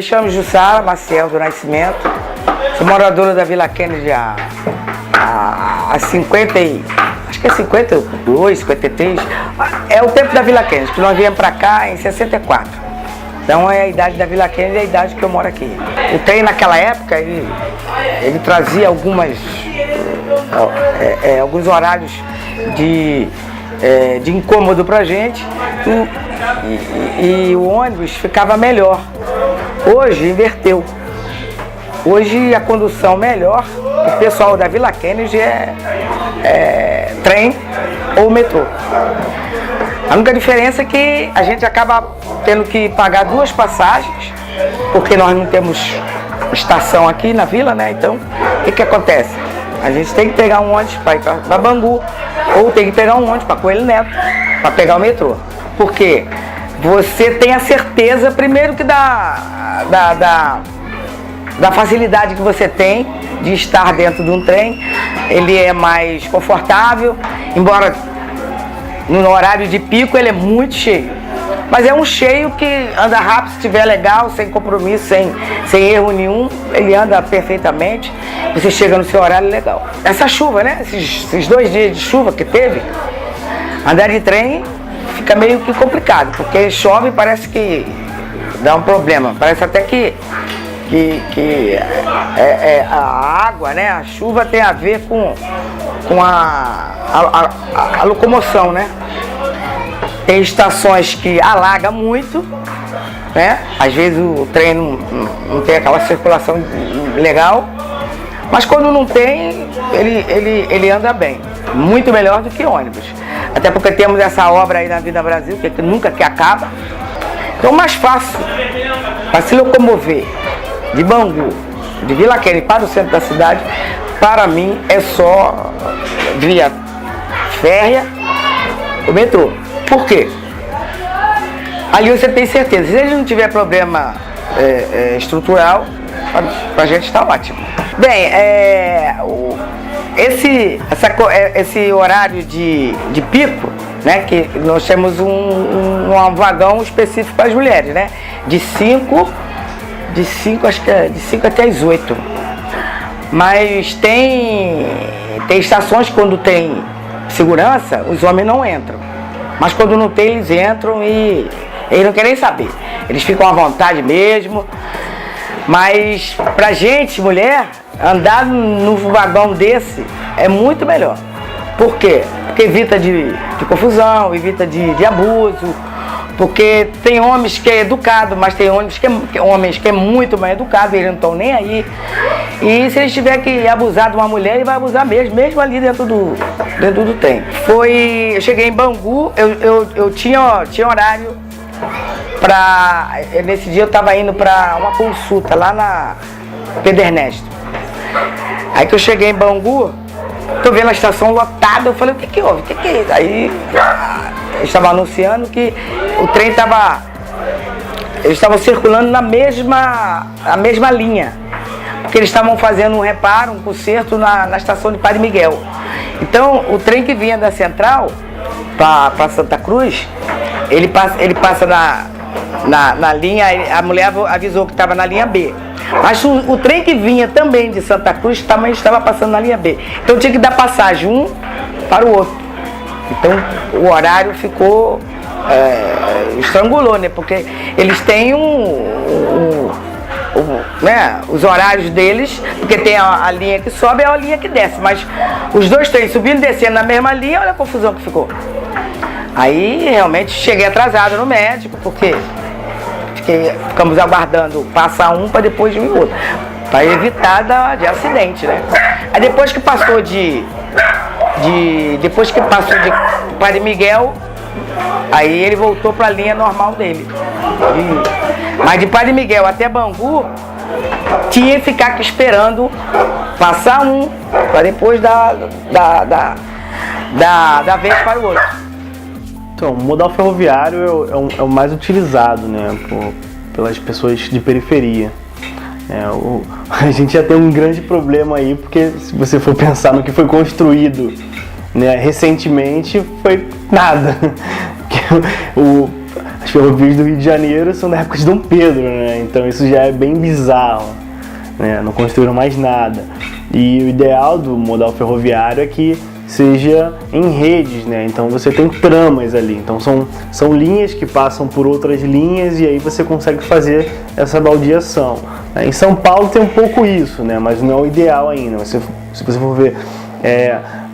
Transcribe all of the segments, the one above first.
chamo Jussara Maciel do Nascimento, sou moradora da Vila Kennedy há 50 e... acho que é 52, 53, é o tempo da Vila Kennedy, que nós viemos para cá em 64. Então é a idade da Vila Kennedy, é a idade que eu moro aqui. O trem naquela época, ele trazia alguns horários de incômodo pra gente e o ônibus ficava melhor. Hoje inverteu. Hoje a condução melhor, o pessoal da Vila Kennedy é trem ou metrô. A única diferença é que a gente acaba tendo que pagar 2 passagens, porque nós não temos estação aqui na vila, né? Então, o que acontece? A gente tem que pegar um ônibus para ir para Bangu, ou tem que pegar um ônibus para Coelho Neto, para pegar o metrô. Porque você tem a certeza, primeiro, que da facilidade que você tem de estar dentro de um trem. Ele é mais confortável, embora no horário de pico ele é muito cheio. Mas é um cheio que anda rápido, se estiver legal, sem compromisso, sem erro nenhum, ele anda perfeitamente, você chega no seu horário legal. Essa chuva, né? Esses 2 dias de chuva que teve, andar de trem fica meio que complicado, porque chove e parece que dá um problema, parece até que a água, né? A chuva tem a ver com a locomoção, né? Tem estações que alaga muito, né? Às vezes o trem não tem aquela circulação legal, mas quando não tem, ele anda bem, muito melhor do que ônibus. Até porque temos essa obra aí na Vida Brasil, que nunca acaba. Então mais fácil para se locomover de Bangu, de Vila Kennedy para o centro da cidade, para mim é só via férrea, o metrô. Por quê? Ali você tem certeza, se ele não tiver problema estrutural, pra gente está ótimo. Bem, esse horário de pico, né, que nós temos um vagão específico para as mulheres, né, de 5 acho que é de 5 até as 8. Mas tem estações que quando tem segurança, os homens não entram. Mas quando não tem, eles entram e eles não querem saber. Eles ficam à vontade mesmo. Mas pra gente, mulher, andar no vagão desse é muito melhor. Por quê? Porque evita de confusão, evita de abuso. Porque tem homens que é educado, mas tem homens que é muito mais educado, eles não estão nem aí. E se ele tiver que abusar de uma mulher, ele vai abusar mesmo ali dentro do trem. Eu cheguei em Bangu, eu tinha horário para... Nesse dia eu estava indo para uma consulta lá na Pedro Ernesto. Aí que eu cheguei em Bangu, tô vendo a estação lotada, eu falei, o que houve? O que é isso? Aí eles estavam anunciando que o trem eles estavam circulando na mesma linha. Porque eles estavam fazendo um reparo, um conserto na estação de Padre Miguel. Então, o trem que vinha da Central para Santa Cruz, ele passa na linha, a mulher avisou que estava na linha B. Mas o trem que vinha também de Santa Cruz também estava passando na linha B. Então tinha que dar passagem um para o outro. Então o horário ficou, estrangulou, né? Porque eles têm né, os horários deles, porque tem a linha que sobe e a linha que desce. Mas os dois trens subindo e descendo na mesma linha, olha a confusão que ficou. Aí realmente cheguei atrasado no médico, porque ficamos aguardando passar um para depois vir outro, para evitar de acidente, né? Aí depois que passou de Padre Miguel, aí ele voltou para a linha normal dele. Mas de Padre Miguel até Bangu, tinha que ficar aqui esperando passar um, para depois da vez para o outro. Então, o modal ferroviário é o mais utilizado, né, pelas pessoas de periferia. A gente já tem um grande problema aí, porque se você for pensar no que foi construído, né, recentemente, foi nada. as ferrovias do Rio de Janeiro são da época de Dom Pedro, né? Então isso já é bem bizarro, né? Não construíram mais nada. E o ideal do modal ferroviário é que seja em redes, né? Então você tem tramas ali, então são linhas que passam por outras linhas e aí você consegue fazer essa baldeação. Em São Paulo tem um pouco isso, né? Mas não é o ideal ainda. Se você for ver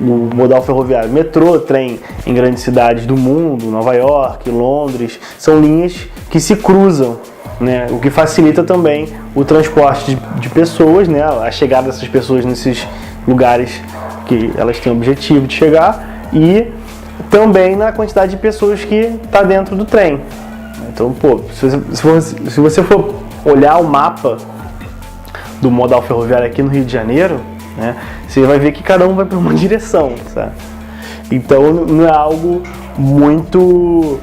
o modal ferroviário, metrô, trem em grandes cidades do mundo, Nova York, Londres, são linhas que se cruzam, né? O que facilita também o transporte de pessoas, né? A chegada dessas pessoas nesses lugares que elas têm o objetivo de chegar e também na quantidade de pessoas que está dentro do trem. Então, pô, se você for olhar o mapa do modal ferroviário aqui no Rio de Janeiro, né, você vai ver que cada um vai para uma direção, sabe? Então não é algo muito,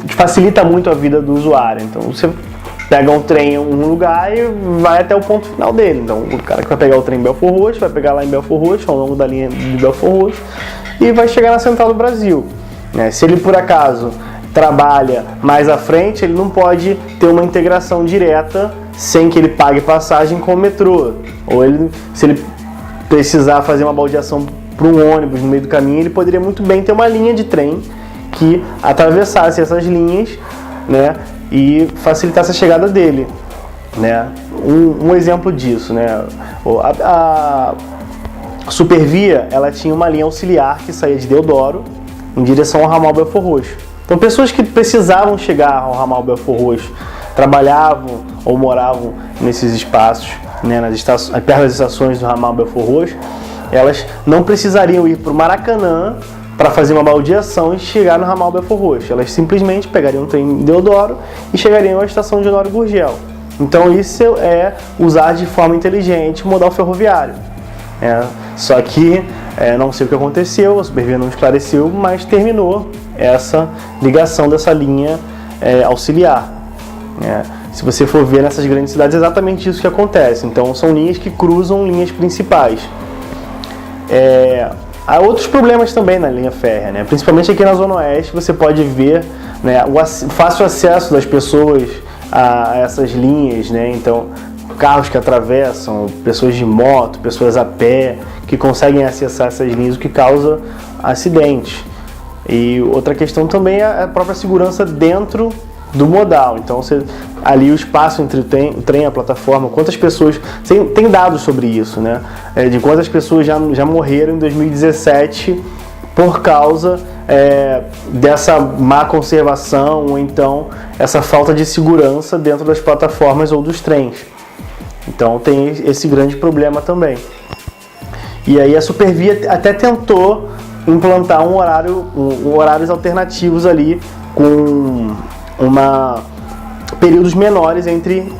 que facilita muito a vida do usuário. Então você pega um trem em um lugar e vai até o ponto final dele. Então o cara que vai pegar o trem em Belford Roxo, vai pegar lá em Belford Roxo, ao longo da linha de Belford Roxo, e vai chegar na Central do Brasil, né? Se ele por acaso trabalha mais à frente, ele não pode ter uma integração direta sem que ele pague passagem com o metrô. Ou se ele precisar fazer uma baldeação para um ônibus no meio do caminho, ele poderia muito bem ter uma linha de trem que atravessasse essas linhas, né, e facilitasse a chegada dele, né? Um exemplo disso, né? A Supervia, ela tinha uma linha auxiliar que saía de Deodoro em direção ao ramal Belford Roxo. Então pessoas que precisavam chegar ao ramal Belford Roxo, trabalhavam ou moravam nesses espaços, né, perto das estações do ramal Belford Roxo, elas não precisariam ir para o Maracanã para fazer uma baldeação e chegar no ramal Belford Roxo. Elas simplesmente pegariam o trem em Deodoro e chegariam à estação de Honório Gurgel. Então isso é usar de forma inteligente o modal ferroviário. Só que não sei o que aconteceu, a Supervia não esclareceu, mas terminou essa ligação dessa linha auxiliar. Se você for ver nessas grandes cidades, é exatamente isso que acontece. Então são linhas que cruzam linhas principais. Há outros problemas também na linha férrea, né? Principalmente aqui na Zona Oeste, você pode ver, né, o fácil acesso das pessoas a essas linhas, né? Então, carros que atravessam, pessoas de moto, pessoas a pé, que conseguem acessar essas linhas, o que causa acidentes. E outra questão também é a própria segurança dentro do modal. Então, ali o espaço entre o trem e a plataforma, quantas pessoas... Tem dados sobre isso, né? De quantas pessoas já morreram em 2017 por causa dessa má conservação ou então essa falta de segurança dentro das plataformas ou dos trens. Então tem esse grande problema também. E aí a Supervia até tentou implantar horários alternativos ali com períodos menores entre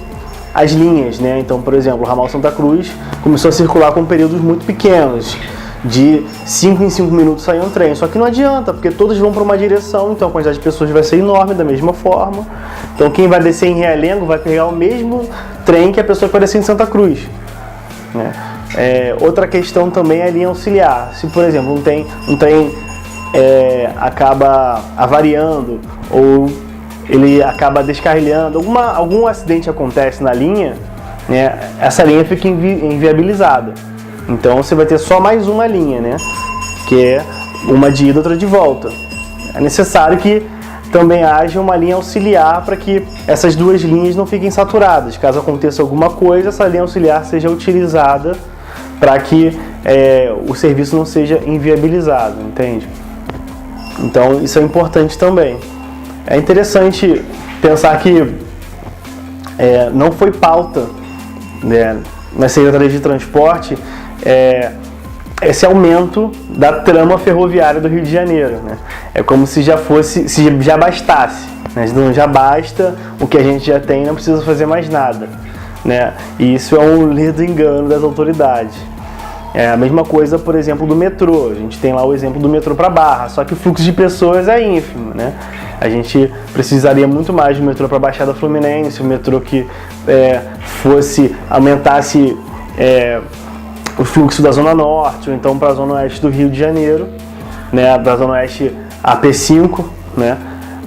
as linhas, né? Então, por exemplo, o ramal Santa Cruz começou a circular com períodos muito pequenos, de 5 em 5 minutos saía um trem, só que não adianta, porque todos vão para uma direção, então a quantidade de pessoas vai ser enorme da mesma forma. Então quem vai descer em Realengo vai pegar o mesmo trem que a pessoa que vai descer em Santa Cruz, né? Outra questão também é a linha auxiliar. Se, por exemplo, um trem acaba avariando ou ele acaba descarrilhando, algum acidente acontece na linha, né, essa linha fica inviabilizada. Então você vai ter só mais uma linha, né, que é uma de ida e outra de volta. É necessário que também haja uma linha auxiliar para que essas duas linhas não fiquem saturadas. Caso aconteça alguma coisa, essa linha auxiliar seja utilizada para que o serviço não seja inviabilizado, entende? Então isso é importante também. É interessante pensar que não foi pauta, né, na Secretaria de Transporte esse aumento da trama ferroviária do Rio de Janeiro, né? É como se já bastasse, né? Não, já basta o que a gente já tem, não precisa fazer mais nada, né? E isso é um lindo engano das autoridades. É a mesma coisa, por exemplo, do metrô. A gente tem lá o exemplo do metrô para Barra, só que o fluxo de pessoas é ínfimo, né? A gente precisaria muito mais do metrô para a Baixada Fluminense, o metrô que aumentasse o fluxo da Zona Norte, ou então para a Zona Oeste do Rio de Janeiro, né? Para a Zona Oeste AP5, né?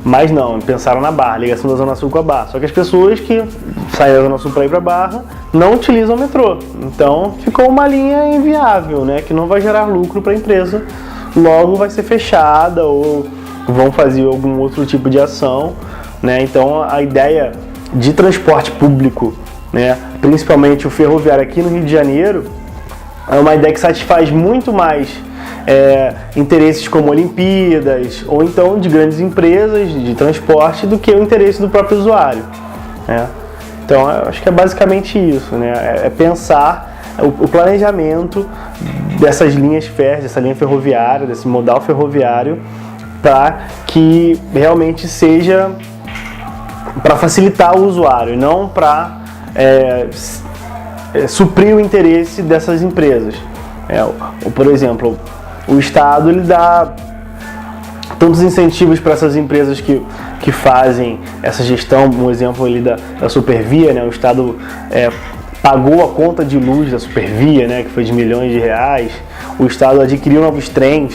Mas não, pensaram na Barra, ligação da Zona Sul com a Barra. Só que as pessoas que saem da Zona Sul para ir para a Barra não utilizam o metrô. Então ficou uma linha inviável, né? Que não vai gerar lucro para a empresa. Logo vai ser fechada ou vão fazer algum outro tipo de ação, né? Então a ideia de transporte público, né? Principalmente o ferroviário aqui no Rio de Janeiro, é uma ideia que satisfaz muito mais interesses como Olimpíadas ou então de grandes empresas de transporte do que o interesse do próprio usuário, né? Então eu acho que é basicamente isso, né? É pensar o planejamento dessas linhas férreas, dessa linha ferroviária, desse modal ferroviário, para que realmente seja para facilitar o usuário, não para suprir o interesse dessas empresas. Por exemplo, o Estado ele dá tantos incentivos para essas empresas que fazem essa gestão. Um exemplo ali da Supervia, né? O Estado pagou a conta de luz da Supervia, né? Que foi de milhões de reais. O Estado adquiriu novos trens,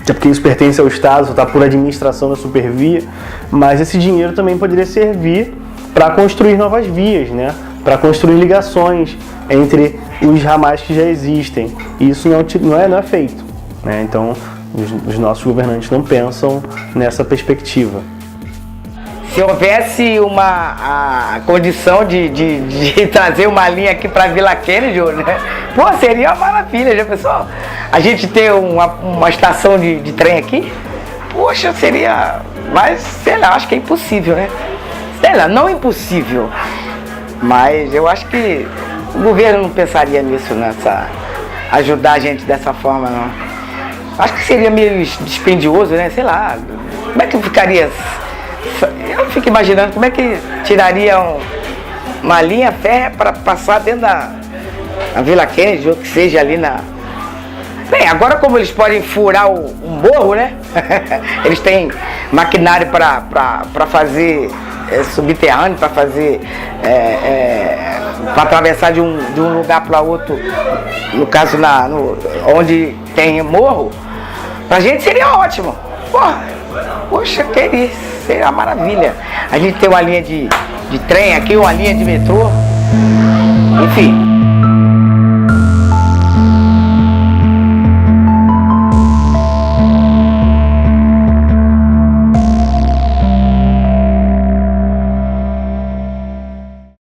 até porque isso pertence ao Estado, só está por administração da Supervia, mas esse dinheiro também poderia servir para construir novas vias, né? Para construir ligações entre os ramais que já existem. E isso não é feito, né? Então, os nossos governantes não pensam nessa perspectiva. Se houvesse a condição de trazer uma linha aqui para Vila Kennedy, né? Pô, seria uma maravilha, já pensou? A gente ter uma estação de trem aqui? Poxa, seria... Mas, sei lá, acho que é impossível, né? Sei lá, não impossível, mas eu acho que o governo não pensaria nisso, ajudar a gente dessa forma, não. Acho que seria meio dispendioso, né? Sei lá, como é que ficaria... Eu fico imaginando como é que tiraria uma linha férrea para passar dentro da Vila Kennedy, ou que seja ali na... Bem, agora como eles podem furar um morro, né? Eles têm maquinário para fazer subterrâneo, para fazer... para atravessar de um lugar para outro, no caso onde tem morro, pra gente seria ótimo. Poxa, seria uma maravilha. A gente tem uma linha de trem aqui, uma linha de metrô, enfim.